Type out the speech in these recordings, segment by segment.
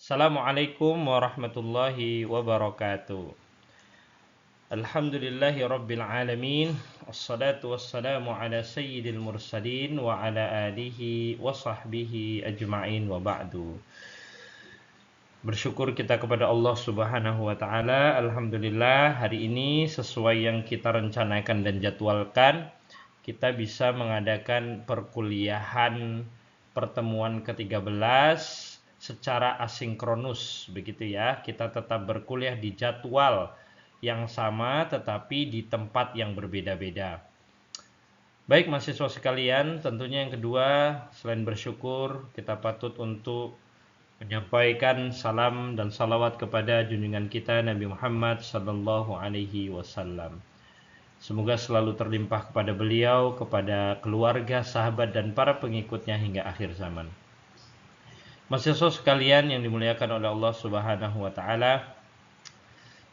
Assalamualaikum warahmatullahi wabarakatuh. Alhamdulillahi rabbil alamin. Assalatu wassalamu ala sayyidil mursalin wa ala alihi wa sahbihi ajma'in wa ba'du. Bersyukur kita kepada Allah Subhanahu wa taala. Alhamdulillah hari ini sesuai yang kita rencanakan dan jadwalkan, kita bisa mengadakan perkuliahan pertemuan ke-13 secara asinkronus begitu ya. Kita tetap berkuliah di jadwal yang sama tetapi di tempat yang berbeda-beda. Baik mahasiswa sekalian, tentunya yang kedua selain bersyukur kita patut untuk menyampaikan salam dan salawat kepada junjungan kita Nabi Muhammad sallallahu alaihi wasallam. Semoga selalu terlimpah kepada beliau, kepada keluarga, sahabat dan para pengikutnya hingga akhir zaman. Mahasiswa sekalian yang dimuliakan oleh Allah Subhanahu wa taala,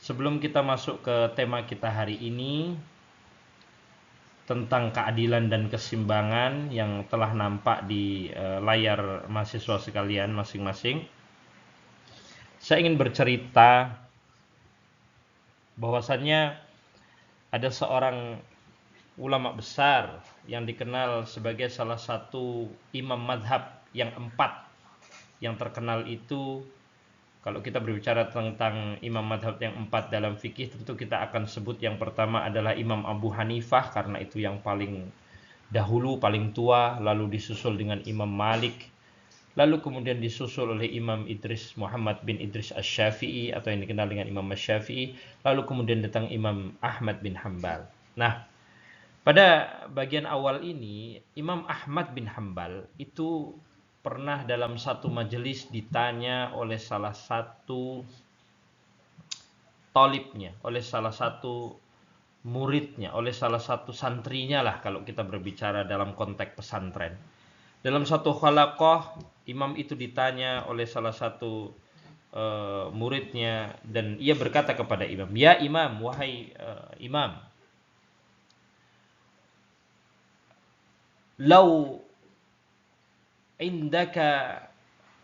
sebelum kita masuk ke tema kita hari ini tentang keadilan dan keseimbangan yang telah nampak di layar mahasiswa sekalian masing-masing, saya ingin bercerita bahwasannya ada seorang ulama besar yang dikenal sebagai salah satu imam madhab yang 4 yang terkenal itu. Kalau kita berbicara tentang imam madhab yang 4 dalam fikih, tentu kita akan sebut yang pertama adalah Imam Abu Hanifah karena itu yang paling dahulu, paling tua, lalu disusul dengan Imam Malik, lalu kemudian disusul oleh Imam Idris Muhammad bin Idris Asy-Syafi'i atau yang dikenal dengan Imam Asy-Syafi'i, lalu kemudian datang Imam Ahmad bin Hambal. Nah, pada bagian awal ini Imam Ahmad bin Hambal itu pernah dalam satu majelis ditanya oleh salah satu tolibnya, oleh salah satu muridnya, oleh salah satu santrinya lah kalau kita berbicara dalam konteks pesantren. Dalam satu khalaqah, imam itu ditanya oleh salah satu muridnya dan ia berkata kepada imam, "Ya imam, wahai imam, lau indaka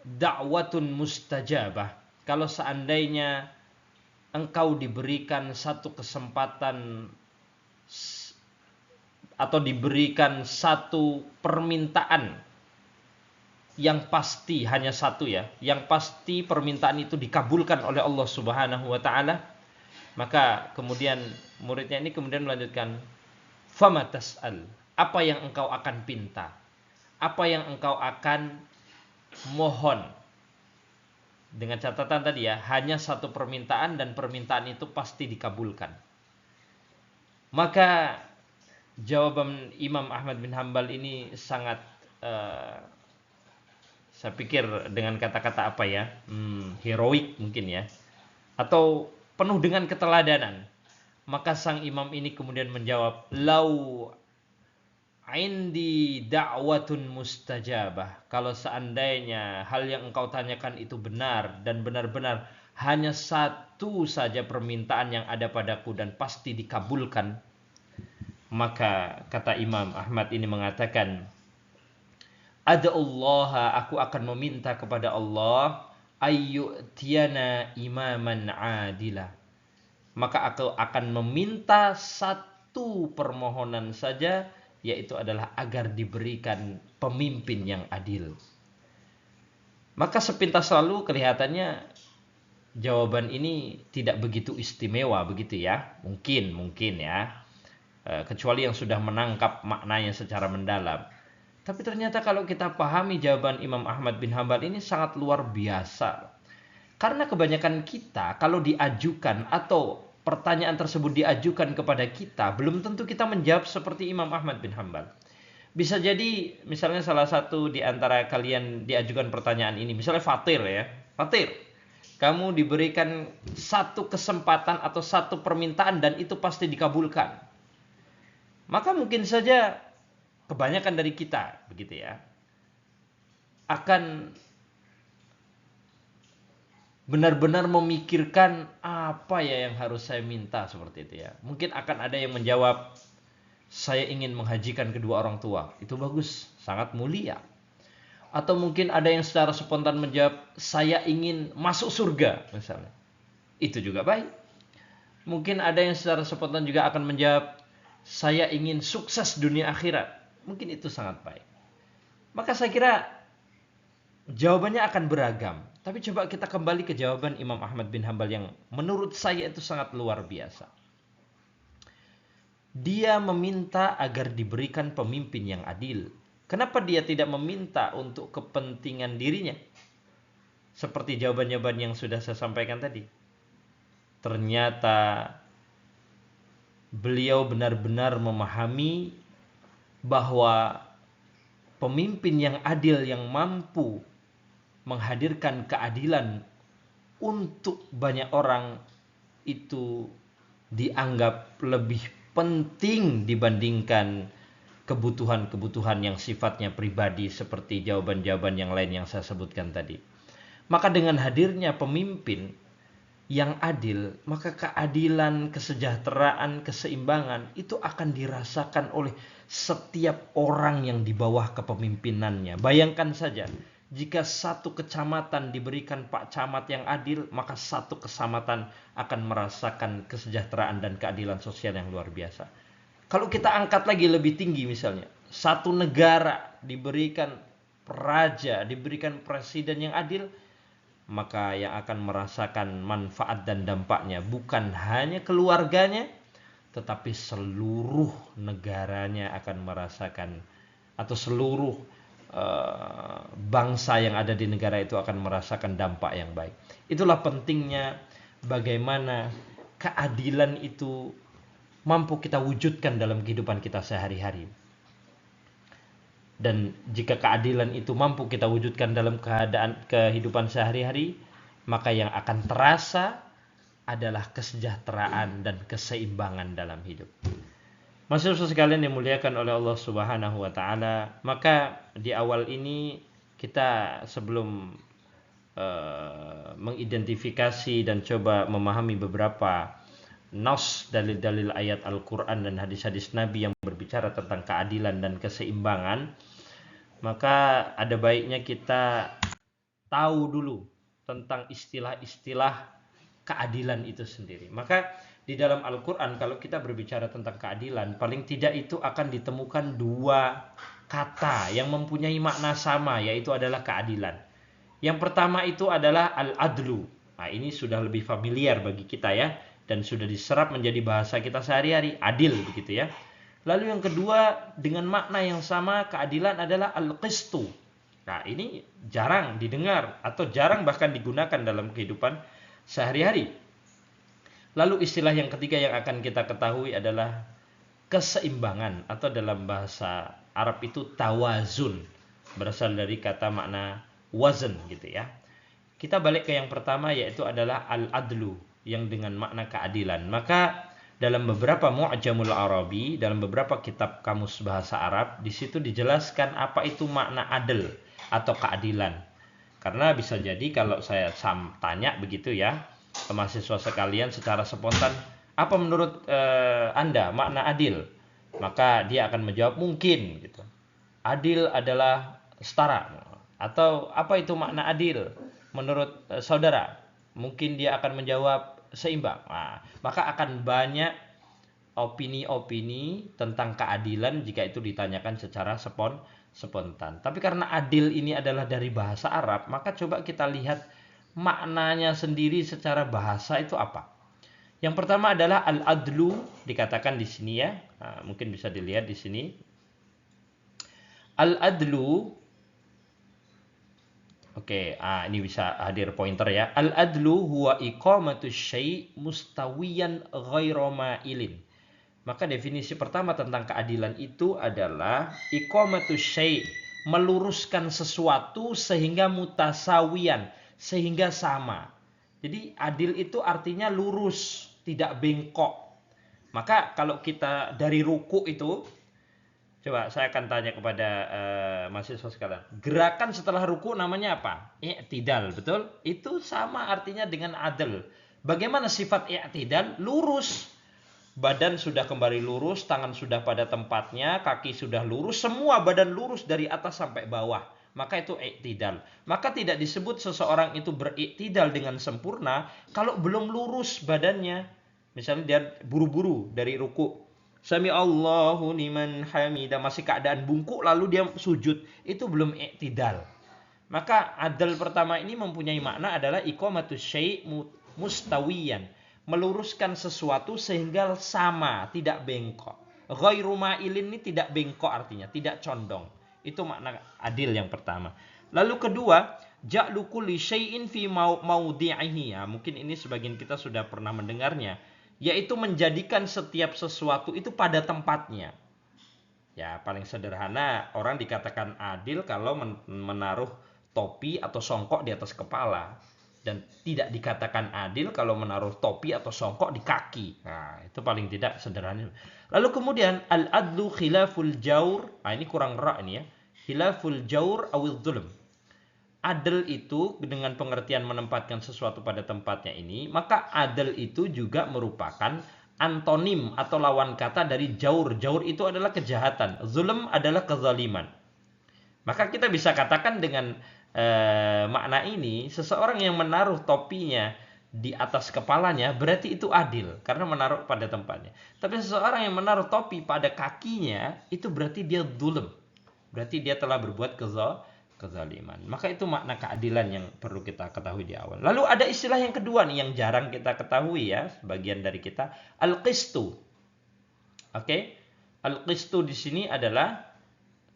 da'watun mustajabah, kalau seandainya engkau diberikan satu kesempatan atau diberikan satu permintaan yang pasti, hanya satu ya, yang pasti permintaan itu dikabulkan oleh Allah Subhanahu wa taala." Maka kemudian muridnya ini kemudian melanjutkan, "Fama tas'al?" Apa yang engkau akan pinta? Apa yang engkau akan mohon? Dengan catatan tadi ya, hanya satu permintaan dan permintaan itu pasti dikabulkan. Maka jawaban Imam Ahmad bin Hambal ini sangat saya pikir dengan kata-kata apa ya, heroik mungkin ya, atau penuh dengan keteladanan. Maka sang imam ini kemudian menjawab, "Lau indi da'watun mustajabah." Kalau seandainya hal yang engkau tanyakan itu benar dan benar-benar hanya satu saja permintaan yang ada padaku dan pasti dikabulkan, maka kata Imam Ahmad ini mengatakan, "Ad'ullaha, aku akan meminta kepada Allah, ayyu'tiyana imaman adila." Maka aku akan meminta satu permohonan saja, yaitu adalah agar diberikan pemimpin yang adil. Maka sepintas lalu kelihatannya jawaban ini tidak begitu istimewa begitu ya. Mungkin ya. Kecuali yang sudah menangkap maknanya secara mendalam. Tapi ternyata kalau kita pahami jawaban Imam Ahmad bin Hambal ini sangat luar biasa. Karena kebanyakan kita kalau diajukan atau pertanyaan tersebut diajukan kepada kita, belum tentu kita menjawab seperti Imam Ahmad bin Hambal. Bisa jadi misalnya salah satu di antara kalian diajukan pertanyaan ini, misalnya Fatir ya. Fatir, kamu diberikan satu kesempatan atau satu permintaan dan itu pasti dikabulkan. Maka mungkin saja kebanyakan dari kita begitu ya, akan benar-benar memikirkan apa ya yang harus saya minta seperti itu ya. Mungkin akan ada yang menjawab, "Saya ingin menghajikan kedua orang tua." Itu bagus, sangat mulia. Atau mungkin ada yang secara spontan menjawab, saya ingin masuk surga misalnya. Itu juga baik. Mungkin ada yang secara spontan juga akan menjawab, saya ingin sukses dunia akhirat. Mungkin itu sangat baik. Maka saya kira jawabannya akan beragam. Tapi coba kita kembali ke jawaban Imam Ahmad bin Hambal yang menurut saya itu sangat luar biasa. Dia meminta agar diberikan pemimpin yang adil. Kenapa dia tidak meminta untuk kepentingan dirinya? Seperti jawaban-jawaban yang sudah saya sampaikan tadi. Ternyata beliau benar-benar memahami bahwa pemimpin yang adil, yang mampu menghadirkan keadilan untuk banyak orang, itu dianggap lebih penting dibandingkan kebutuhan-kebutuhan yang sifatnya pribadi seperti jawaban-jawaban yang lain yang saya sebutkan tadi. Maka dengan hadirnya pemimpin yang adil, maka keadilan, kesejahteraan, keseimbangan itu akan dirasakan oleh setiap orang yang di bawah kepemimpinannya. Bayangkan saja, jika satu kecamatan diberikan Pak Camat yang adil, maka satu kecamatan akan merasakan kesejahteraan dan keadilan sosial yang luar biasa. Kalau kita angkat lagi lebih tinggi misalnya, satu negara diberikan raja, diberikan presiden yang adil, maka yang akan merasakan manfaat dan dampaknya bukan hanya keluarganya, tetapi seluruh negaranya akan merasakan, atau seluruh bangsa yang ada di negara itu akan merasakan dampak yang baik. Itulah pentingnya bagaimana keadilan itu mampu kita wujudkan dalam kehidupan kita sehari-hari. Dan jika keadilan itu mampu kita wujudkan dalam kehidupan sehari-hari, maka yang akan terasa adalah kesejahteraan dan keseimbangan dalam hidup. Masyarakat sekalian dimuliakan oleh Allah Subhanahu wa taala, maka di awal ini kita sebelum mengidentifikasi dan coba memahami beberapa nas dalil-dalil ayat Al-Qur'an dan hadis-hadis Nabi yang berbicara tentang keadilan dan keseimbangan, maka ada baiknya kita tahu dulu tentang istilah-istilah keadilan itu sendiri. Maka di dalam Al-Qur'an kalau kita berbicara tentang keadilan, paling tidak itu akan ditemukan dua kata yang mempunyai makna sama, yaitu adalah keadilan. Yang pertama itu adalah al-adlu. Nah, ini sudah lebih familiar bagi kita ya, dan sudah diserap menjadi bahasa kita sehari-hari, adil begitu ya. Lalu yang kedua dengan makna yang sama, keadilan adalah al-qistu. Nah, ini jarang didengar atau jarang bahkan digunakan dalam kehidupan sehari-hari. Lalu istilah yang ketiga yang akan kita ketahui adalah keseimbangan, atau dalam bahasa Arab itu tawazun, berasal dari kata makna wazn gitu ya. Kita balik ke yang pertama, yaitu adalah al-adlu, yang dengan makna keadilan. Maka dalam beberapa Mu'jamul Arabi, dalam beberapa kitab kamus bahasa Arab, di situ dijelaskan apa itu makna adil atau keadilan. Karena bisa jadi kalau saya tanya begitu ya ke mahasiswa sekalian secara spontan, apa menurut Anda makna adil? Maka dia akan menjawab mungkin gitu. Adil adalah setara. Atau apa itu makna adil menurut saudara? Mungkin dia akan menjawab seimbang. Nah, maka akan banyak opini-opini tentang keadilan jika itu ditanyakan secara spontan. Tapi karena adil ini adalah dari bahasa Arab, maka coba kita lihat maknanya sendiri secara bahasa itu apa. Yang pertama adalah al-adlu, dikatakan di sini ya. Nah, mungkin bisa dilihat di sini. Al-adlu, oke, ini bisa hadir pointer ya. Al-adlu huwa iqamatu syai' mustawiyan ghairu ma'ilin. Maka definisi pertama tentang keadilan itu adalah iqamatu syai', meluruskan sesuatu sehingga mutasawiyan, sehingga sama. Jadi adil itu artinya lurus, tidak bengkok. Maka kalau kita dari ruku itu, coba saya akan tanya kepada mahasiswa sekalian. Gerakan setelah ruku namanya apa? I'tidal, betul? Itu sama artinya dengan adil. Bagaimana sifat i'tidal? Lurus. Badan sudah kembali lurus, tangan sudah pada tempatnya, kaki sudah lurus, semua badan lurus dari atas sampai bawah. maka itu iktidal. Maka tidak disebut seseorang itu beriktidal dengan sempurna kalau belum lurus badannya. Misalnya dia buru-buru dari ruku, Sami Allahu liman hamidah, masih keadaan bungkuk lalu dia sujud, itu belum iktidal. Maka adal pertama ini mempunyai makna adalah iqamatus syai' mustawiyan, meluruskan sesuatu sehingga sama, tidak bengkok. Ghairu ma'ilin ini tidak bengkok artinya, tidak condong. Itu makna adil yang pertama. Lalu kedua, ja'lu kulli syai'in fi maudhi'ihi. Ya, mungkin ini sebagian kita sudah pernah mendengarnya, yaitu menjadikan setiap sesuatu itu pada tempatnya. Ya, paling sederhana orang dikatakan adil kalau menaruh topi atau songkok di atas kepala, dan tidak dikatakan adil kalau menaruh topi atau songkok di kaki. Nah, itu paling tidak sederhana. Lalu kemudian al-adlu khilaful jaur. Nah, ini kurang rak ini ya. Khilaful jaur awil dzulm. Adil itu dengan pengertian menempatkan sesuatu pada tempatnya ini, maka adil itu juga merupakan antonim atau lawan kata dari jaur. Jaur itu adalah kejahatan, zulm adalah kezaliman. Maka kita bisa katakan dengan makna ini, seseorang yang menaruh topinya di atas kepalanya berarti itu adil karena menaruh pada tempatnya. Tapi seseorang yang menaruh topi pada kakinya itu berarti dia zulm. Berarti dia telah berbuat kezaliman. Maka itu makna keadilan yang perlu kita ketahui di awal. Lalu ada istilah yang kedua nih yang jarang kita ketahui ya, sebagian dari kita, al-qistu. Oke? Al-qistu di sini adalah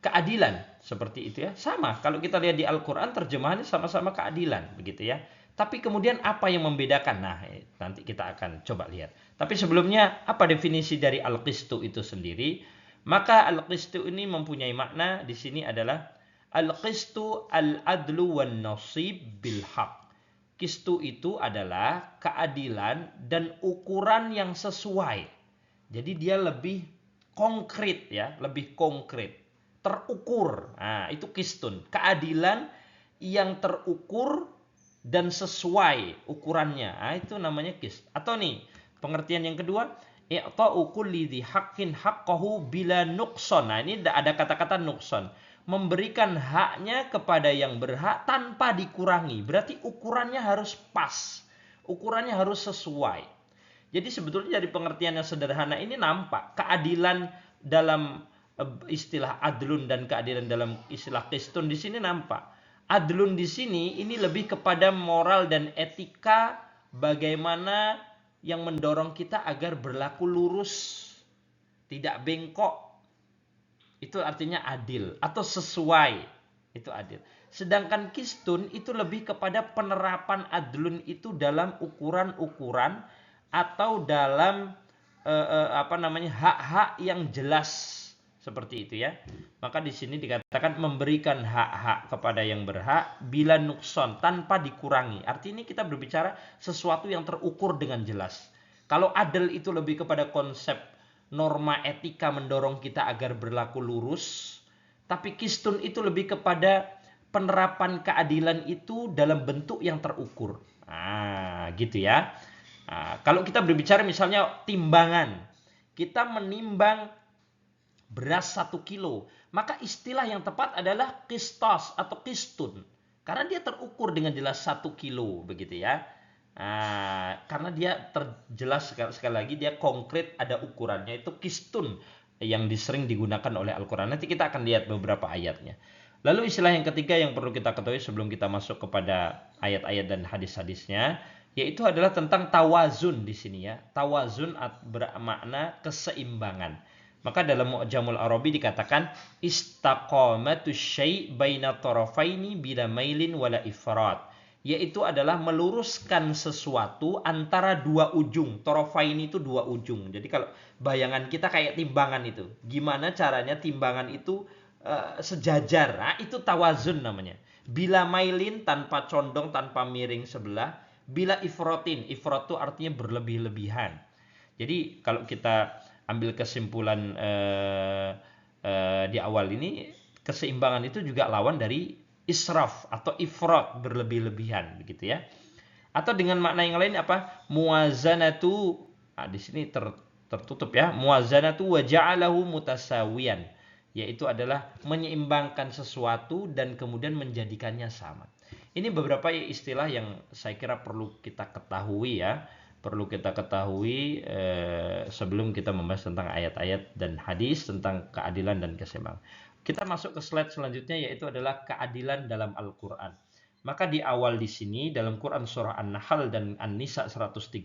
keadilan, seperti itu ya. Sama, kalau kita lihat di Al-Qur'an terjemahannya sama-sama keadilan, begitu ya. Tapi kemudian apa yang membedakan? Nah, nanti kita akan coba lihat. Tapi sebelumnya, apa definisi dari al-qistu itu sendiri? Maka al-qistu ini mempunyai makna di sini adalah al-qistu al-adlu wan nasib bil haq. Qistu itu adalah keadilan dan ukuran yang sesuai. Jadi dia lebih konkret ya, lebih konkret, terukur. Nah, itu qistun, keadilan yang terukur dan sesuai ukurannya. Nah, itu namanya qist. Atau nih, pengertian yang kedua, i'ta'u kulli dzi haqqin haqqahu bila nuqsan. Nah, ini ada kata-kata nuqsan. Memberikan haknya kepada yang berhak tanpa dikurangi. Berarti ukurannya harus pas. Ukurannya harus sesuai. Jadi sebetulnya dari pengertian yang sederhana ini nampak keadilan dalam istilah adlun dan keadilan dalam istilah qistun di sini nampak. Adlun di sini ini lebih kepada moral dan etika, bagaimana yang mendorong kita agar berlaku lurus, tidak bengkok. Itu artinya adil atau sesuai. Itu adil. Sedangkan qistun itu lebih kepada penerapan adlun itu dalam ukuran-ukuran atau dalam hak-hak yang jelas, seperti itu ya. Maka di sini dikatakan memberikan hak-hak kepada yang berhak bila nukson, tanpa dikurangi. Artinya kita berbicara sesuatu yang terukur dengan jelas. Kalau adil itu lebih kepada konsep norma etika mendorong kita agar berlaku lurus, tapi qistun itu lebih kepada penerapan keadilan itu dalam bentuk yang terukur. Nah, gitu ya. Nah, kalau kita berbicara misalnya timbangan, kita menimbang beras 1 kilo, maka istilah yang tepat adalah qistas atau qistun, karena dia terukur dengan jelas 1 kilo, begitu ya. Nah, karena dia terjelas, sekali lagi dia konkret, ada ukurannya, itu qistun yang sering digunakan oleh Al-Quran. Nanti kita akan lihat beberapa ayatnya. Lalu istilah yang ketiga yang perlu kita ketahui sebelum kita masuk kepada ayat-ayat dan hadis-hadisnya, yaitu adalah tentang tawazun di sini ya. Tawazun bermakna keseimbangan. Maka dalam Mu'jamul Arabi dikatakan istaqamatus syai' baina tarafaini bila mailin wala ifrat. Yaitu adalah meluruskan sesuatu antara dua ujung. Tarafaini itu dua ujung. Jadi kalau bayangan kita kayak timbangan itu, gimana caranya timbangan itu sejajar. Nah, itu tawazun namanya. Bila mailin, tanpa condong, tanpa miring sebelah. Bila ifrotin, ifrot itu artinya berlebih-lebihan. Jadi kalau kita ambil kesimpulan di awal ini, keseimbangan itu juga lawan dari israf atau ifrot, berlebih-lebihan, begitu ya. Atau dengan makna yang lain apa? Muwazanatu. Nah, di sini tertutup ya. Muwazanatu wa ja'alahu mutasawiyan. yaitu adalah menyeimbangkan sesuatu dan kemudian menjadikannya sama. Ini beberapa istilah yang saya kira perlu kita ketahui ya, perlu kita ketahui sebelum kita membahas tentang ayat-ayat dan hadis tentang keadilan dan keseimbangan. Kita masuk ke slide selanjutnya, yaitu adalah keadilan dalam Al-Quran. Maka di awal di sini dalam Quran surah An-Nahl dan An-Nisa 135,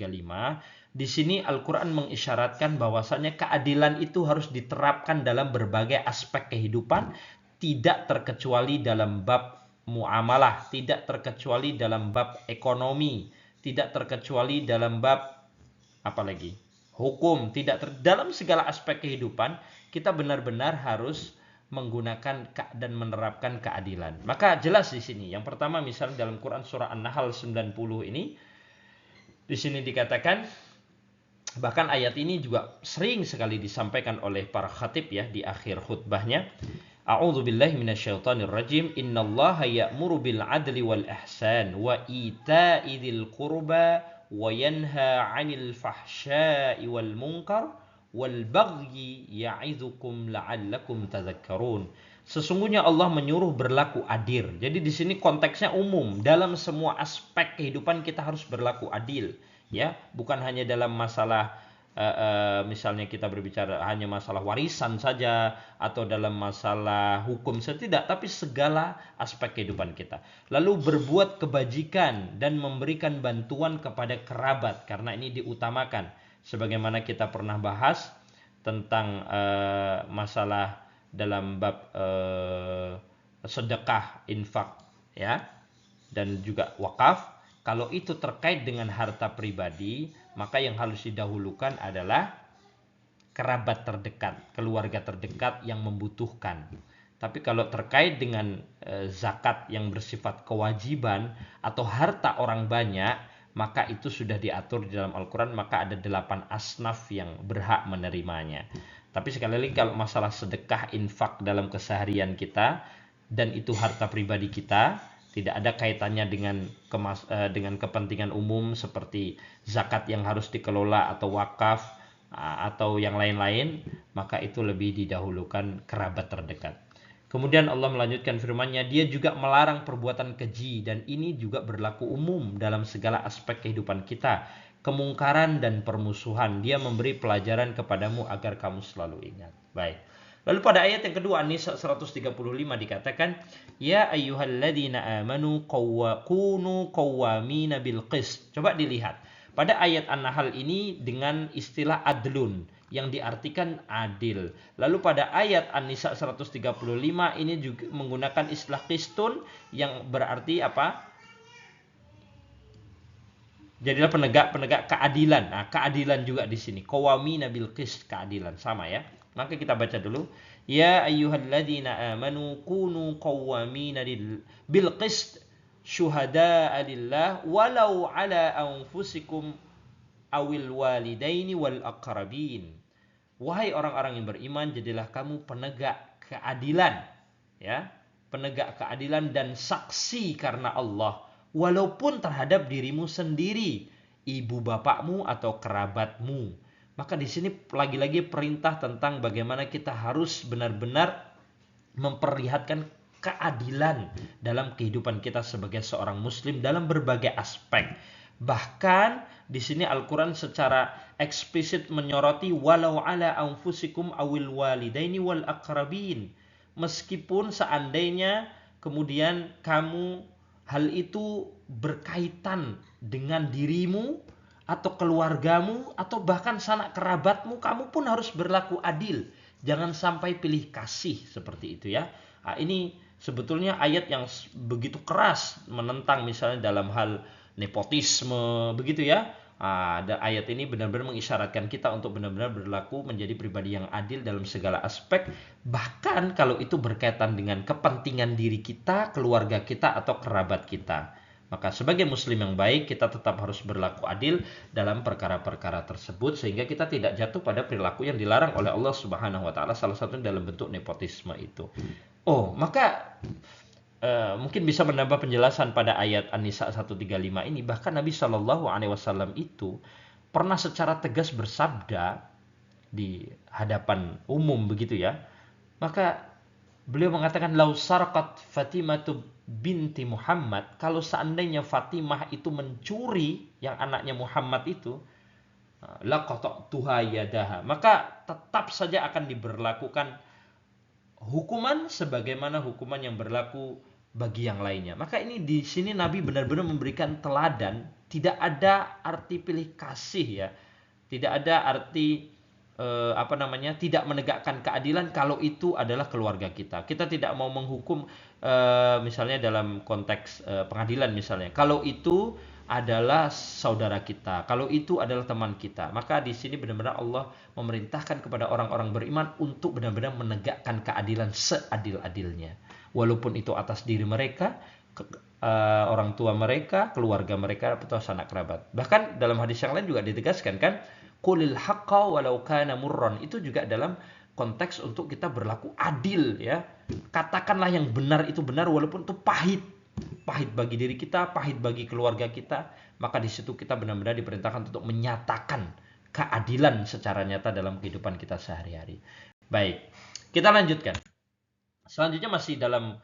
di sini Al-Quran mengisyaratkan bahwasanya keadilan itu harus diterapkan dalam berbagai aspek kehidupan, tidak terkecuali dalam bab muamalah, tidak terkecuali dalam bab ekonomi, tidak terkecuali dalam bab apa lagi? Hukum, dalam segala aspek kehidupan kita benar-benar harus menggunakan dan menerapkan keadilan. Maka jelas di sini. Yang pertama misalnya dalam Quran surah An-Nahl 90 ini, di sini dikatakan, bahkan ayat ini juga sering sekali disampaikan oleh para khatib ya di akhir khutbahnya. A'udzu billahi minasyaitonir rajim. Innallaha ya'muru bil adli wal ihsan wa ita'i dzil qurba wa yanha 'anil fahsya'i wal munkar wal bagyi ya'idzukum la'allakum tadhakkarun. Sesungguhnya Allah menyuruh berlaku adil. Jadi di sini konteksnya umum, dalam semua aspek kehidupan kita harus berlaku adil, ya, bukan hanya dalam masalah misalnya kita berbicara hanya masalah warisan saja atau dalam masalah hukum saja, tidak, tapi segala aspek kehidupan kita. Lalu berbuat kebajikan dan memberikan bantuan kepada kerabat, karena ini diutamakan. Sebagaimana kita pernah bahas tentang masalah dalam bab sedekah, infak, ya, dan juga wakaf. Kalau itu terkait dengan harta pribadi, maka yang harus didahulukan adalah kerabat terdekat, keluarga terdekat yang membutuhkan. Tapi kalau terkait dengan zakat yang bersifat kewajiban atau harta orang banyak, maka itu sudah diatur di dalam Al-Quran, maka ada 8 asnaf yang berhak menerimanya. Tapi sekali lagi kalau masalah sedekah, infak dalam keseharian kita, dan itu harta pribadi kita, tidak ada kaitannya dengan kepentingan umum seperti zakat yang harus dikelola atau wakaf atau yang lain-lain, maka itu lebih didahulukan kerabat terdekat. Kemudian Allah melanjutkan firman-Nya, Dia juga melarang perbuatan keji, dan ini juga berlaku umum dalam segala aspek kehidupan kita. Kemungkaran dan permusuhan, Dia memberi pelajaran kepadamu agar kamu selalu ingat. Baik. Lalu pada ayat yang kedua, An-Nisa 135 dikatakan, Ya ayyuhalladzina amanu kunu qawwamina bil qist. Coba dilihat. Pada ayat An-Nahl ini dengan istilah adlun, yang diartikan adil. Lalu pada ayat An-Nisa 135 ini juga menggunakan istilah qistun, yang berarti apa? Jadilah penegak keadilan. Nah, keadilan juga di sini. Qawwamina bil qist, keadilan, sama ya. Maka kita baca dulu. Ya ayyuhalladzina amanu kunu qawwamina bil qist syuhada'a lillah walau ala anfusikum awil walidaini wal aqrabin. Wahai orang-orang yang beriman, jadilah kamu penegak keadilan, ya, penegak keadilan dan saksi karena Allah, walaupun terhadap dirimu sendiri, ibu bapakmu atau kerabatmu. Maka di sini lagi-lagi perintah tentang bagaimana kita harus benar-benar memperlihatkan keadilan dalam kehidupan kita sebagai seorang muslim dalam berbagai aspek. Bahkan di sini Al-Quran secara eksplisit menyoroti walau ala anfusikum awil walidaini wal aqrabin. Meskipun seandainya kemudian kamu hal itu berkaitan dengan dirimu atau keluargamu atau bahkan sanak kerabatmu, kamu pun harus berlaku adil. Jangan sampai pilih kasih seperti itu ya. Nah, ini sebetulnya ayat yang begitu keras menentang misalnya dalam hal nepotisme begitu ya. Dan ayat ini benar-benar mengisyaratkan kita untuk benar-benar berlaku menjadi pribadi yang adil dalam segala aspek, bahkan kalau itu berkaitan dengan kepentingan diri kita, keluarga kita atau kerabat kita. Maka sebagai muslim yang baik, kita tetap harus berlaku adil dalam perkara-perkara tersebut sehingga kita tidak jatuh pada perilaku yang dilarang oleh Allah Subhanahu wa taala, salah satunya dalam bentuk nepotisme itu. Maka mungkin bisa menambah penjelasan pada ayat An-Nisa 135 ini. Bahkan Nabi Shallallahu alaihi wasallam itu pernah secara tegas bersabda di hadapan umum begitu ya. Maka beliau mengatakan lau sarqat Fatimatu binti Muhammad, kalau seandainya Fatimah itu mencuri yang anaknya Muhammad itu, laqata'tuha yadaha, maka tetap saja akan diberlakukan hukuman sebagaimana hukuman yang berlaku bagi yang lainnya. Maka ini di sini Nabi benar-benar memberikan teladan, tidak ada arti pilih kasih ya. Tidak ada arti tidak menegakkan keadilan kalau itu adalah keluarga kita. Kita tidak mau menghukum misalnya dalam konteks pengadilan misalnya. Kalau itu adalah saudara kita, kalau itu adalah teman kita, maka di sini benar-benar Allah memerintahkan kepada orang-orang beriman untuk benar-benar menegakkan keadilan seadil-adilnya, walaupun itu atas diri mereka, orang tua mereka, keluarga mereka, atau sanak kerabat. Bahkan dalam hadis yang lain juga ditegaskan kan, qulil haqqa walau kana murran, itu juga dalam konteks untuk kita berlaku adil ya. Katakanlah yang benar itu benar walaupun itu pahit. Pahit bagi diri kita, pahit bagi keluarga kita, maka di situ kita benar-benar diperintahkan untuk menyatakan keadilan secara nyata dalam kehidupan kita sehari-hari. Baik, kita lanjutkan. Selanjutnya masih dalam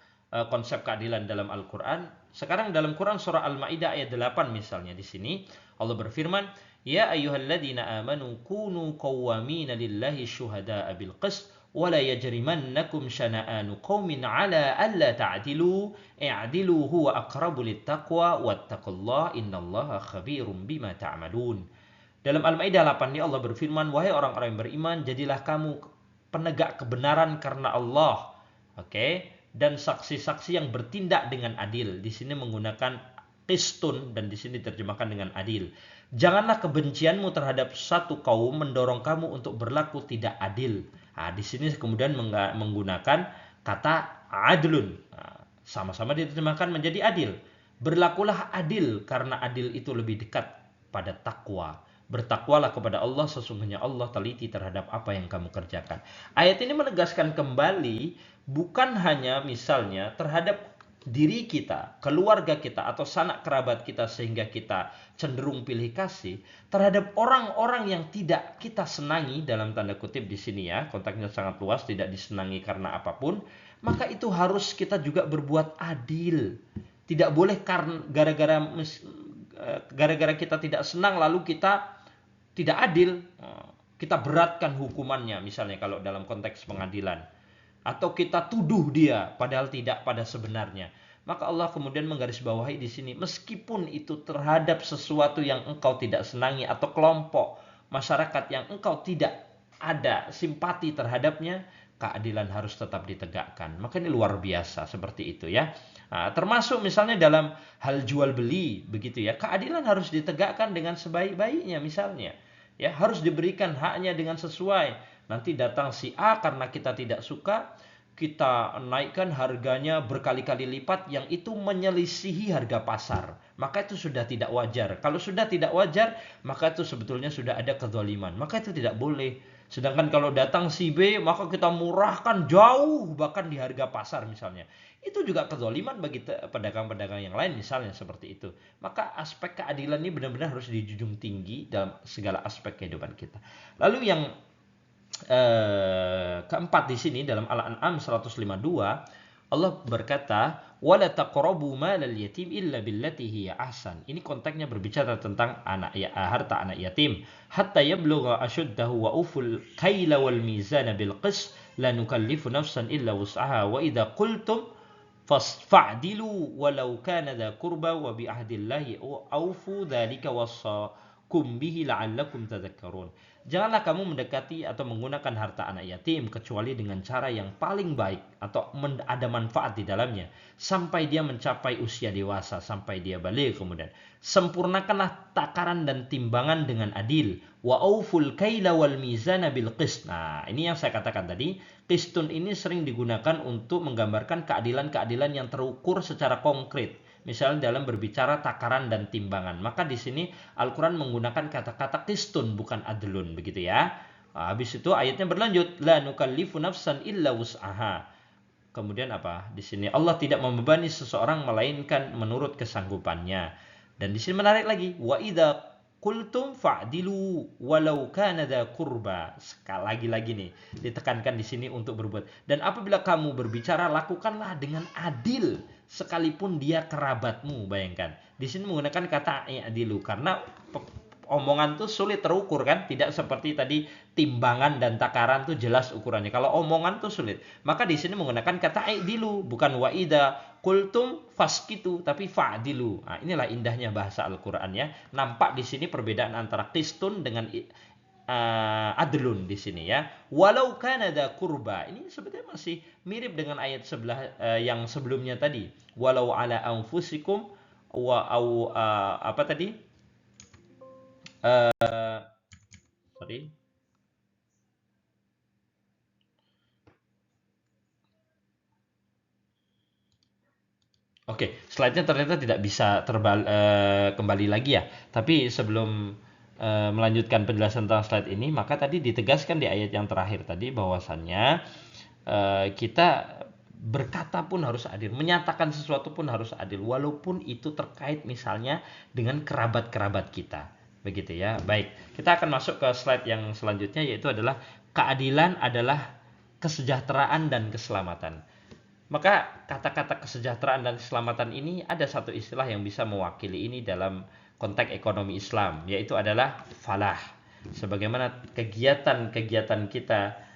konsep keadilan dalam Al-Quran. Sekarang dalam Quran surah Al-Maidah ayat 8 misalnya, di sini Allah berfirman, ya ayyuhalladzina amanu kunu qawwamina lillahi syuhada'a bil qist wala yajrimannakum syana'anu qaumin ala alla ta'dilu i'dilu huwa aqrabu littaqwa wattaqullaha innallaha khabirum bima ta'malun. Dalam Al-Maidah 8 ini Allah berfirman, wahai orang-orang yang beriman, jadilah kamu penegak kebenaran karena Allah. Oke, dan saksi-saksi yang bertindak dengan adil. Di sini menggunakan qistun dan di sini diterjemahkan dengan adil. Janganlah kebencianmu terhadap satu kaum mendorong kamu untuk berlaku tidak adil. Nah, di sini kemudian menggunakan kata adlun. Nah, sama-sama diterjemahkan menjadi adil. Berlakulah adil karena adil itu lebih dekat pada takwa. Bertakwalah kepada Allah, sesungguhnya Allah teliti terhadap apa yang kamu kerjakan. Ayat ini menegaskan kembali bukan hanya misalnya terhadap diri kita, keluarga kita, atau sanak kerabat kita sehingga kita cenderung pilih kasih, terhadap orang-orang yang tidak kita senangi, dalam tanda kutip di sini ya, konteksnya sangat luas, tidak disenangi karena apapun, maka itu harus kita juga berbuat adil. Tidak boleh karena gara-gara kita tidak senang lalu kita tidak adil, kita beratkan hukumannya misalnya kalau dalam konteks pengadilan, atau kita tuduh dia padahal tidak pada sebenarnya. Maka Allah kemudian menggarisbawahi di sini, meskipun itu terhadap sesuatu yang engkau tidak senangi atau kelompok masyarakat yang engkau tidak ada simpati terhadapnya, keadilan harus tetap ditegakkan. Maka ini luar biasa seperti itu ya. Nah, termasuk misalnya dalam hal jual beli begitu ya, keadilan harus ditegakkan dengan sebaik-baiknya misalnya. Ya, harus diberikan haknya dengan sesuai. Nanti datang si A karena kita tidak suka, kita naikkan harganya berkali-kali lipat yang itu menyelisihi harga pasar. Maka itu sudah tidak wajar. Kalau sudah tidak wajar, maka itu sebetulnya sudah ada kezaliman. Maka itu tidak boleh. Sedangkan kalau datang si B, maka kita murahkan jauh bahkan di harga pasar misalnya. Itu juga kezaliman bagi pedagang-pedagang yang lain misalnya seperti itu. Maka aspek keadilan ini benar-benar harus dijunjung tinggi dalam segala aspek kehidupan kita. Lalu yang keempat di sini dalam Al-An'am 152, Allah berkata, "Wala taqrabu malal yatim illa billati hiya ahsan." Ini konteksnya berbicara tentang harta anak yatim. Hatta yablugha ashuddahu wa uful kaila wal mizana bil qist la nukallifu nafsan illa wus'aha wa idza qultum fa'dilu walau kana dha qurba wa bi ahdillahi aufu dzalika wassakum bihi la'allakum tadhakkarun. Janganlah kamu mendekati atau menggunakan harta anak yatim kecuali dengan cara yang paling baik atau ada manfaat di dalamnya sampai dia mencapai usia dewasa, sampai dia balik kemudian. Sempurnakanlah takaran dan timbangan dengan adil. Wa auful kaila wal mizana bil qist. Nah, ini yang saya katakan tadi, qistun ini sering digunakan untuk menggambarkan keadilan-keadilan yang terukur secara konkret. Misalnya dalam berbicara takaran dan timbangan, maka di sini Al-Quran menggunakan kata-kata qistun bukan adlun begitu ya. Habis itu ayatnya berlanjut, la nukallifu nafsan illa wus'aha. Kemudian apa? Di sini Allah tidak membebani seseorang melainkan menurut kesanggupannya. Dan di sini menarik lagi, wa idza qultum fa'dilu walau kana dza qurba. Sekali lagi nih ditekankan di sini untuk berbuat. Dan apabila kamu berbicara, lakukanlah dengan adil sekalipun dia kerabatmu. Bayangkan. Di sini menggunakan kata i'dilu karena omongan tuh sulit terukur kan, tidak seperti tadi timbangan dan takaran tuh jelas ukurannya. Kalau omongan tuh sulit, maka di sini menggunakan kata i'dilu, bukan wa'ida kultum faskitu, tapi fa'dilu. Nah, inilah indahnya bahasa Al-Qur'an ya. Nampak di sini perbedaan antara qistun dengan adlun di sini ya. Walau kana dza qurba. Ini sebetulnya masih mirip dengan ayat sebelah yang sebelumnya tadi. Walau ala anfusikum wa au apa tadi? Sorry. Oke, slide-nya ternyata tidak bisa kembali lagi ya. Tapi sebelum melanjutkan penjelasan tentang slide ini, maka tadi ditegaskan di ayat yang terakhir tadi bahwasannya kita berkata pun harus adil, menyatakan sesuatu pun harus adil, walaupun itu terkait misalnya dengan kerabat-kerabat kita. Begitu ya. Baik, kita akan masuk ke slide yang selanjutnya, yaitu adalah keadilan adalah kesejahteraan dan keselamatan. Maka kata-kata kesejahteraan dan keselamatan ini ada satu istilah yang bisa mewakili ini dalam konteks ekonomi Islam, yaitu adalah falah. Sebagaimana kegiatan-kegiatan kita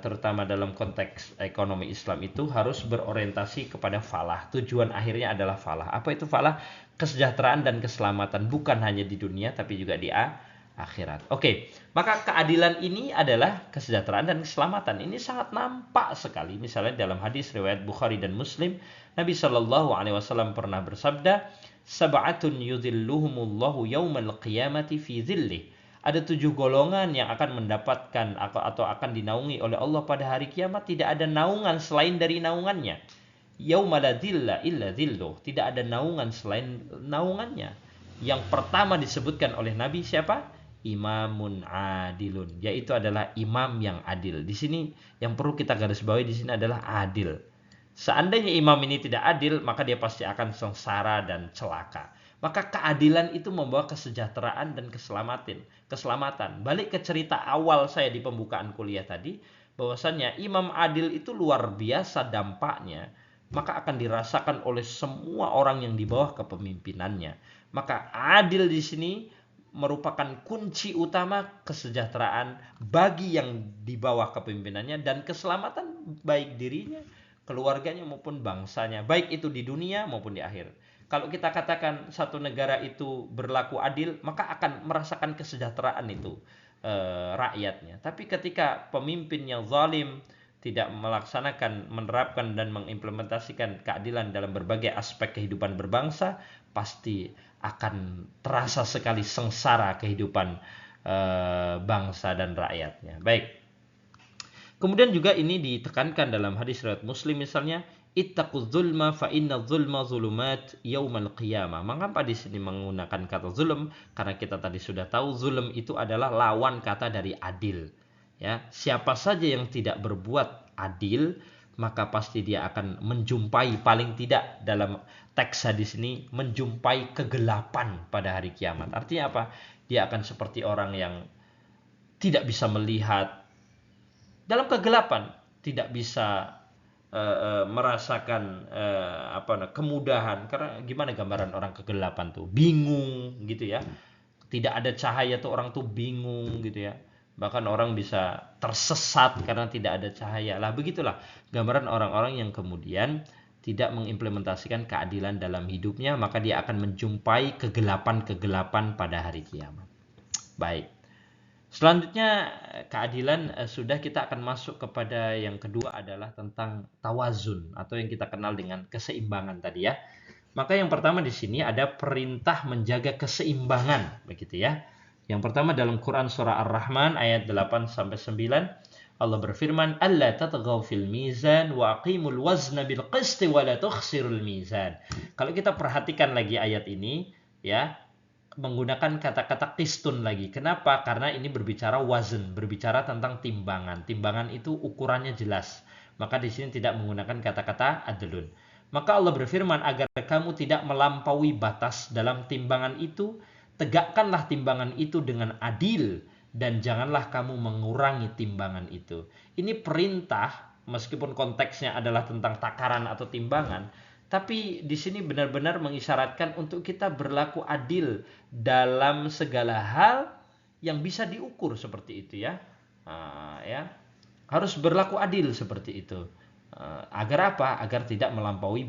terutama dalam konteks ekonomi Islam itu harus berorientasi kepada falah. Tujuan akhirnya adalah falah. Apa itu falah? Kesejahteraan dan keselamatan, bukan hanya di dunia tapi juga di akhirat. Oke, maka keadilan ini adalah kesejahteraan dan keselamatan. Ini sangat nampak sekali. Misalnya dalam hadis riwayat Bukhari dan Muslim, Nabi Shallallahu Alaihi Wasallam pernah bersabda, "Sab'atun yudhilluhumullahu yaumal qiyamati fi dhillih." Ada 7 golongan yang akan mendapatkan atau akan dinaungi oleh Allah pada hari kiamat. Tidak ada naungan selain dari naungannya. Yauma la dhilla illa dhilluh. Tidak ada naungan selain naungannya. Yang pertama disebutkan oleh Nabi siapa? Imamun adilun, yaitu adalah imam yang adil. Di sini yang perlu kita garis bawahi di sini adalah adil. Seandainya imam ini tidak adil, maka dia pasti akan sengsara dan celaka. Maka keadilan itu membawa kesejahteraan dan keselamatan. Balik ke cerita awal saya di pembukaan kuliah tadi, bahwasannya imam adil itu luar biasa dampaknya, maka akan dirasakan oleh semua orang yang di bawah kepemimpinannya. Maka adil di sini merupakan kunci utama kesejahteraan bagi yang di bawah kepemimpinannya dan keselamatan baik dirinya, keluarganya maupun bangsanya, baik itu di dunia maupun di akhir. Kalau kita katakan satu negara itu berlaku adil, maka akan merasakan kesejahteraan itu rakyatnya. Tapi ketika pemimpinnya zalim, tidak melaksanakan, menerapkan dan mengimplementasikan keadilan dalam berbagai aspek kehidupan berbangsa, pasti akan terasa sekali sengsara kehidupan bangsa dan rakyatnya. Baik. Kemudian juga ini ditekankan dalam hadis riwayat Muslim misalnya, ittaquz zulma fa inna zulma zulumat yaumal qiyamah. Mengapa di sini menggunakan kata zulm? Karena kita tadi sudah tahu zulm itu adalah lawan kata dari adil. Ya, siapa saja yang tidak berbuat adil, maka pasti dia akan menjumpai, paling tidak dalam teks hadis ini, menjumpai kegelapan pada hari kiamat. Artinya apa? Dia akan seperti orang yang tidak bisa melihat dalam kegelapan, tidak bisa merasakan kemudahan. Karena gimana gambaran orang kegelapan tuh? Bingung gitu ya. Tidak ada cahaya tuh orang tuh bingung gitu ya. Bahkan orang bisa tersesat karena tidak ada cahaya. Lah begitulah gambaran orang-orang yang kemudian tidak mengimplementasikan keadilan dalam hidupnya, maka dia akan menjumpai kegelapan-kegelapan pada hari kiamat. Baik. Selanjutnya keadilan sudah, kita akan masuk kepada yang kedua adalah tentang tawazun atau yang kita kenal dengan keseimbangan tadi ya. Maka yang pertama di sini ada perintah menjaga keseimbangan begitu ya. Yang pertama dalam Quran surah Ar-Rahman ayat 8 sampai 9, Allah berfirman, "Alla tatghaw fil mizan wa aqimul wazna bil qisti wa la tukhsirul mizan." Kalau kita perhatikan lagi ayat ini ya, menggunakan kata-kata qistun lagi. Kenapa? Karena ini berbicara wazn, berbicara tentang timbangan. Timbangan itu ukurannya jelas. Maka di sini tidak menggunakan kata-kata adlun. Maka Allah berfirman agar kamu tidak melampaui batas dalam timbangan itu, tegakkanlah timbangan itu dengan adil dan janganlah kamu mengurangi timbangan itu. Ini perintah, meskipun konteksnya adalah tentang takaran atau timbangan, tapi di sini benar-benar mengisyaratkan untuk kita berlaku adil dalam segala hal yang bisa diukur seperti itu ya. Ya. Harus berlaku adil seperti itu. Agar apa? Agar tidak melampaui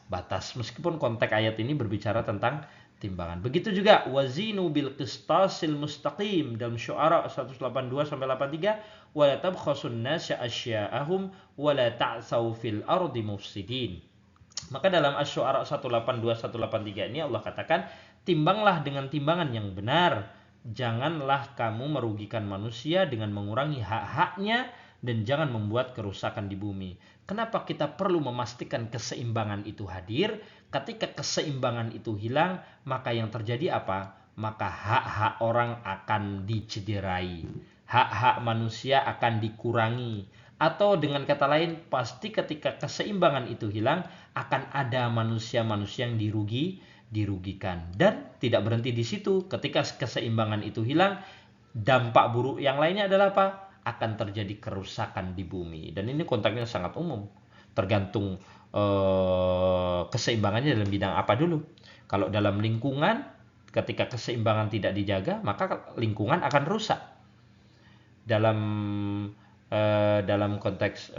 batas. Meskipun konteks ayat ini berbicara tentang timbangan. Begitu juga wazinu bil qistasil mustaqim dalam Syu'ara 182 sampai 83, wa la tabkhasun nasya asya'ahum wa la ta'tsaw fil ardi mufsidin. Maka dalam Asy-Syu'ara 182 183 ini Allah katakan, timbanglah dengan timbangan yang benar. Janganlah kamu merugikan manusia dengan mengurangi hak-haknya dan jangan membuat kerusakan di bumi. Kenapa kita perlu memastikan keseimbangan itu hadir? Ketika keseimbangan itu hilang, maka yang terjadi apa? Maka hak-hak orang akan dicederai. Hak-hak manusia akan dikurangi. Atau dengan kata lain, pasti ketika keseimbangan itu hilang, akan ada manusia-manusia yang dirugikan. Dan tidak berhenti di situ. Ketika keseimbangan itu hilang, dampak buruk yang lainnya adalah apa? Akan terjadi kerusakan di bumi. Dan ini konteksnya sangat umum. Tergantung keseimbangannya dalam bidang apa dulu. Kalau dalam lingkungan, ketika keseimbangan tidak dijaga, maka lingkungan akan rusak. Dalam konteks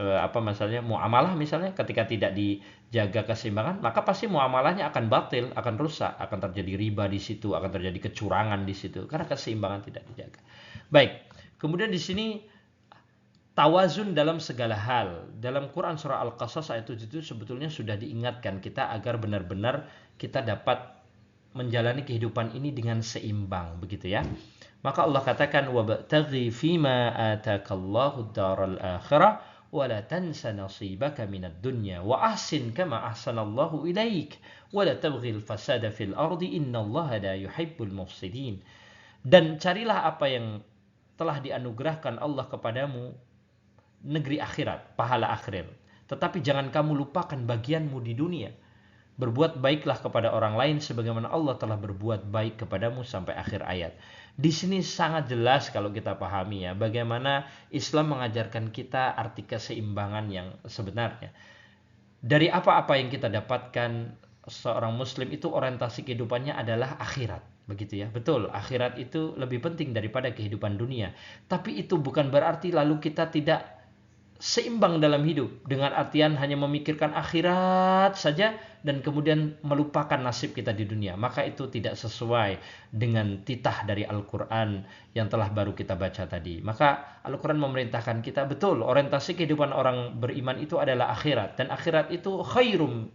muamalah misalnya, ketika tidak dijaga keseimbangan, maka pasti muamalahnya akan batil, akan rusak, akan terjadi riba di situ, akan terjadi kecurangan di situ karena keseimbangan tidak dijaga. Baik, kemudian di sini tawazun dalam segala hal. Dalam Quran surah Al-Qasas ayat 7 itu sebetulnya sudah diingatkan kita agar benar-benar kita dapat menjalani kehidupan ini dengan seimbang, begitu ya. Maka Allah katakan wabtaghi fima atakallahu ad-daral akhirah wa la tansa nasibaka minad dunya wa ahsin kama ahsanallahu ilaik wa la tabghil fasada fil ardi innallaha la yuhibbul mufsidin. Dan carilah apa yang telah dianugerahkan Allah kepadamu, negeri akhirat, pahala akhirat. Tetapi jangan kamu lupakan bagianmu di dunia. Berbuat baiklah kepada orang lain sebagaimana Allah telah berbuat baik kepadamu sampai akhir ayat. Di sini sangat jelas kalau kita pahami ya, bagaimana Islam mengajarkan kita arti keseimbangan yang sebenarnya. Dari apa-apa yang kita dapatkan, seorang muslim itu orientasi kehidupannya adalah akhirat. Begitu ya, betul, akhirat itu lebih penting daripada kehidupan dunia. Tapi itu bukan berarti lalu kita tidak seimbang dalam hidup, dengan artian hanya memikirkan akhirat saja dan kemudian melupakan nasib kita di dunia. Maka itu tidak sesuai dengan titah dari Al-Quran yang telah baru kita baca tadi. Maka Al-Quran memerintahkan kita, betul, orientasi kehidupan orang beriman itu adalah akhirat, dan akhirat itu khairum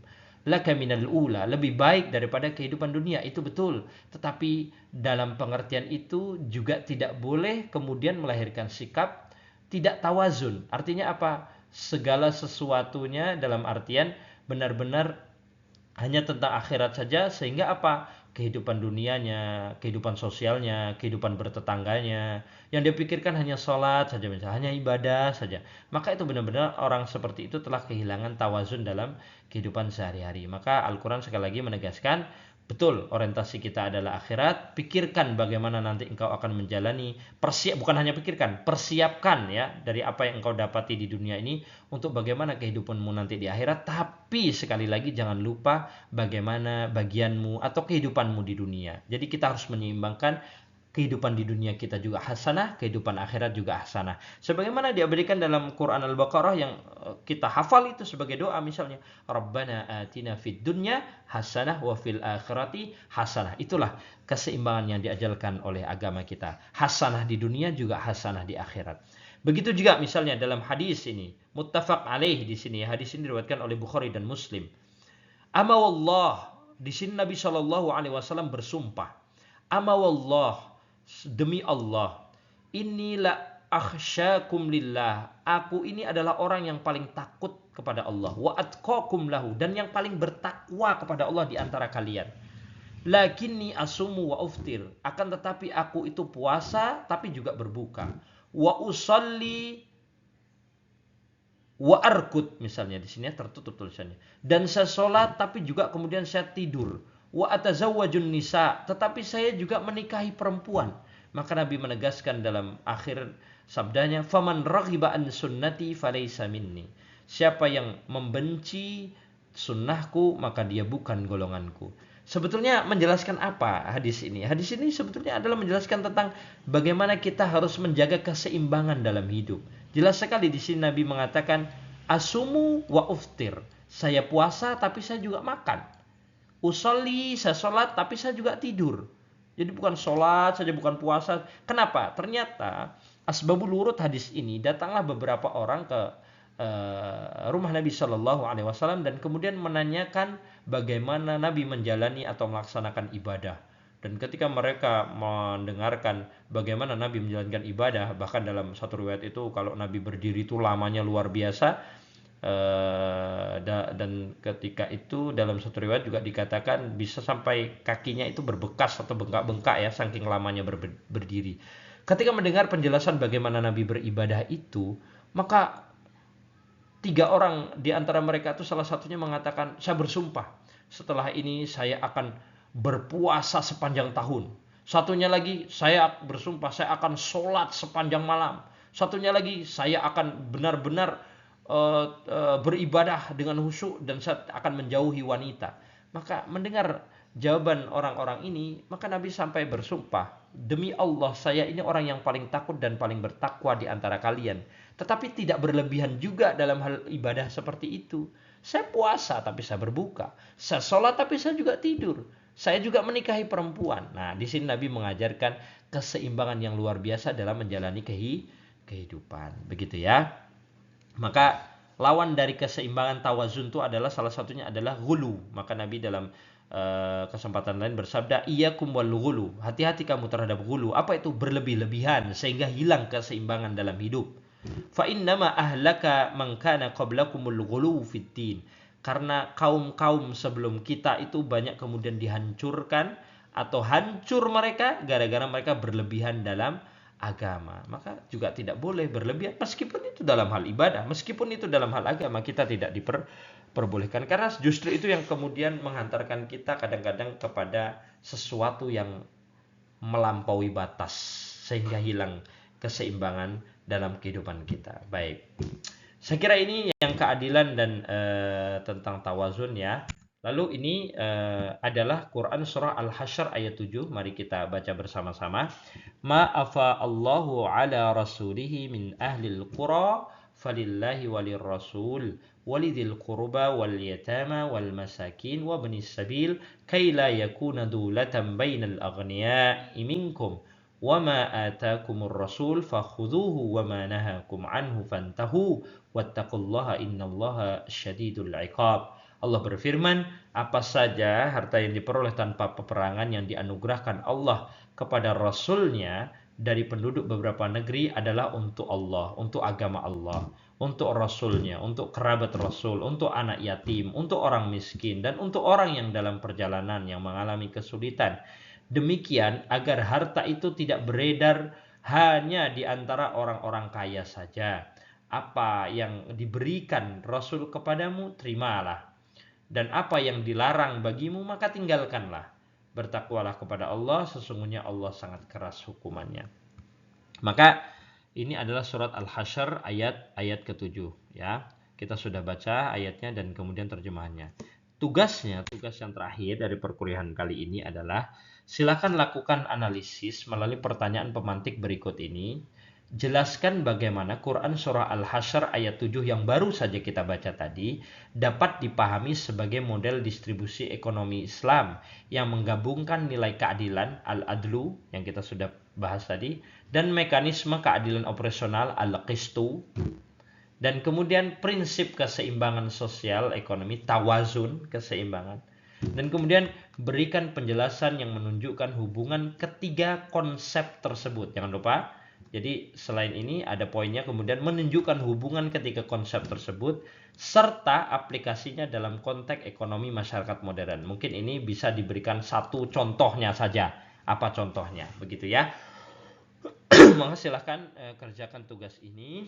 laka minal ula, lebih baik daripada kehidupan dunia, itu betul. Tetapi dalam pengertian itu juga tidak boleh kemudian melahirkan sikap tidak tawazun. Artinya apa? Segala sesuatunya dalam artian benar-benar hanya tentang akhirat saja, sehingga apa? Kehidupan dunianya, kehidupan sosialnya, kehidupan bertetangganya, yang dia pikirkan hanya sholat saja misalnya, hanya ibadah saja. Maka itu benar-benar orang seperti itu telah kehilangan tawazun dalam kehidupan sehari-hari. Maka Al-Quran sekali lagi menegaskan, betul, orientasi kita adalah akhirat. Pikirkan bagaimana nanti engkau akan menjalani, bukan hanya pikirkan, persiapkan ya dari apa yang engkau dapati di dunia ini untuk bagaimana kehidupanmu nanti di akhirat. Tapi sekali lagi jangan lupa bagaimana bagianmu atau kehidupanmu di dunia. Jadi kita harus menyeimbangkan kehidupan di dunia kita juga hasanah, kehidupan akhirat juga hasanah. Sebagaimana diabadikan dalam Quran Al-Baqarah yang kita hafal itu sebagai doa misalnya, Rabbana atina fid dunya hasanah wa fil akhirati hasanah. Itulah keseimbangan yang diajarkan oleh agama kita. Hasanah di dunia juga hasanah di akhirat. Begitu juga misalnya dalam hadis ini, muttafaq alaih di sini, hadis ini diriwayatkan oleh Bukhari dan Muslim. Ama wallah, di sini Nabi Shallallahu alaihi wasallam bersumpah. Ama wallah, demi Allah, inilah akhsyakum lillah, aku ini adalah orang yang paling takut kepada Allah, wa atqakum lahu, dan yang paling bertakwa kepada Allah di antara kalian. Lakinni asumu wa uftir, akan tetapi aku itu puasa tapi juga berbuka. Wa usalli wa arkut, misalnya di sini tertutup tulisannya. Dan saya sholat tapi juga kemudian saya tidur. wa atazawwajun nisa, tetapi saya juga menikahi perempuan. Maka Nabi menegaskan dalam akhir sabdanya, faman raghiba an sunnati falaysa minni. Siapa yang membenci sunnahku maka dia bukan golonganku. Sebetulnya menjelaskan apa hadis ini? Hadis ini sebetulnya adalah menjelaskan tentang bagaimana kita harus menjaga keseimbangan dalam hidup. Jelas sekali di sini Nabi mengatakan, asumu wa uftir. Saya puasa tapi saya juga makan. Usolli, saya sholat tapi saya juga tidur. Jadi bukan sholat saja, bukan puasa. Kenapa? Ternyata asbabul wurud hadis ini, datanglah beberapa orang ke rumah Nabi Shallallahu Alaihi Wasallam dan kemudian menanyakan bagaimana Nabi menjalani atau melaksanakan ibadah. Dan ketika mereka mendengarkan bagaimana Nabi menjalankan ibadah, bahkan dalam satu riwayat itu kalau Nabi berdiri itu lamanya luar biasa. Dan ketika itu dalam satu riwayat juga dikatakan bisa sampai kakinya itu berbekas atau bengkak-bengkak ya, saking lamanya berdiri. Ketika mendengar penjelasan bagaimana Nabi beribadah itu, maka 3 orang di antara mereka itu salah satunya mengatakan, saya bersumpah setelah ini saya akan berpuasa sepanjang tahun. Satunya lagi, saya bersumpah saya akan sholat sepanjang malam. Satunya lagi, saya akan benar-benar beribadah dengan khusyuk dan saya akan menjauhi wanita. Maka mendengar jawaban orang-orang ini, maka Nabi sampai bersumpah, demi Allah saya ini orang yang paling takut dan paling bertakwa di antara kalian, tetapi tidak berlebihan juga dalam hal ibadah seperti itu. Saya puasa tapi saya berbuka, saya sholat tapi saya juga tidur, saya juga menikahi perempuan. Nah, di sini Nabi mengajarkan keseimbangan yang luar biasa dalam menjalani kehidupan. Begitu ya. Maka lawan dari keseimbangan tawazun itu adalah salah satunya adalah ghulu. Maka Nabi dalam kesempatan lain bersabda, iyyakum wal ghulu. Hati-hati kamu terhadap ghulu. Apa itu? Berlebih-lebihan sehingga hilang keseimbangan dalam hidup. Fa innama ahlaka man kana qablakumul ghulu fid din. Karena kaum-kaum sebelum kita itu banyak kemudian dihancurkan atau hancur mereka gara-gara mereka berlebihan dalam agama. Maka juga tidak boleh berlebihan meskipun itu dalam hal ibadah, meskipun itu dalam hal agama kita tidak diperbolehkan, karena justru itu yang kemudian menghantarkan kita kadang-kadang kepada sesuatu yang melampaui batas sehingga hilang keseimbangan dalam kehidupan kita. Baik. Saya kira ini yang keadilan dan tentang tawazun ya. Lalu ini adalah Quran surah Al-Hasyr ayat 7. Mari kita baca bersama-sama. Ma afa Allahu ala rasulihi min ahlil qura falillahi walir rasul walidil qurba wal yatama wal masakin wa ibnis sabil kay la yakuna dulatan bainal aghniya'i minkum wa ma atakumur rasul fakhudhuhu wa ma nahakum anhu fantahu wattaqullaha innallaha syadidul iqab. Allah berfirman, apa saja harta yang diperoleh tanpa peperangan yang dianugerahkan Allah kepada Rasulnya dari penduduk beberapa negeri adalah untuk Allah, untuk agama Allah, untuk Rasulnya, untuk kerabat Rasul, untuk anak yatim, untuk orang miskin, dan untuk orang yang dalam perjalanan yang mengalami kesulitan. Demikian agar harta itu tidak beredar hanya di antara orang-orang kaya saja. Apa yang diberikan Rasul kepadamu, terimalah. Dan apa yang dilarang bagimu maka tinggalkanlah. Bertakwalah kepada Allah, sesungguhnya Allah sangat keras hukumannya. Maka ini adalah surat Al-Hasyr ayat ke-7 ya. Kita sudah baca ayatnya dan kemudian terjemahannya. Tugas yang terakhir dari perkuliahan kali ini adalah silakan lakukan analisis melalui pertanyaan pemantik berikut ini. Jelaskan bagaimana Quran surah Al-Hasyr ayat 7 yang baru saja kita baca tadi dapat dipahami sebagai model distribusi ekonomi Islam yang menggabungkan nilai keadilan al-adlu yang kita sudah bahas tadi dan mekanisme keadilan operasional al-qistu dan kemudian prinsip keseimbangan sosial ekonomi tawazun keseimbangan dan kemudian berikan penjelasan yang menunjukkan hubungan ketiga konsep tersebut. Jangan lupa. Jadi selain ini ada poinnya kemudian menunjukkan hubungan ketiga konsep tersebut serta aplikasinya dalam konteks ekonomi masyarakat modern. Mungkin ini bisa diberikan satu contohnya saja. Apa contohnya? Begitu ya. Maka silahkan kerjakan tugas ini.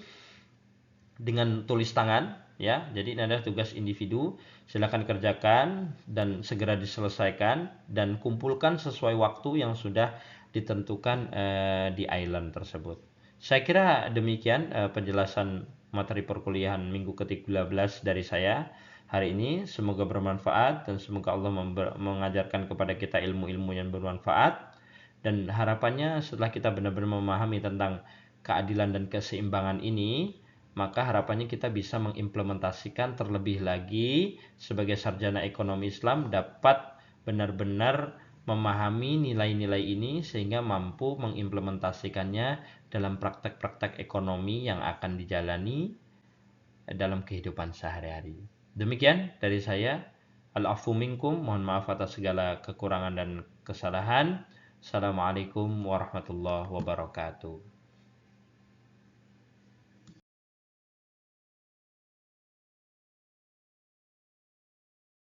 dengan tulis tangan ya. Jadi ini adalah tugas individu. Silakan kerjakan dan segera diselesaikan dan kumpulkan sesuai waktu yang sudah ditentukan di island tersebut. Saya kira demikian penjelasan materi perkuliahan minggu ke-13 dari saya hari ini. Semoga bermanfaat dan semoga Allah mengajarkan kepada kita ilmu-ilmu yang bermanfaat. Dan harapannya setelah kita benar-benar memahami tentang keadilan dan keseimbangan ini, maka harapannya kita bisa mengimplementasikan terlebih lagi sebagai sarjana ekonomi Islam dapat benar-benar memahami nilai-nilai ini sehingga mampu mengimplementasikannya dalam praktek-praktek ekonomi yang akan dijalani dalam kehidupan sehari-hari. Demikian dari saya. Al-afu minkum, mohon maaf atas segala kekurangan dan kesalahan. Assalamualaikum warahmatullahi wabarakatuh.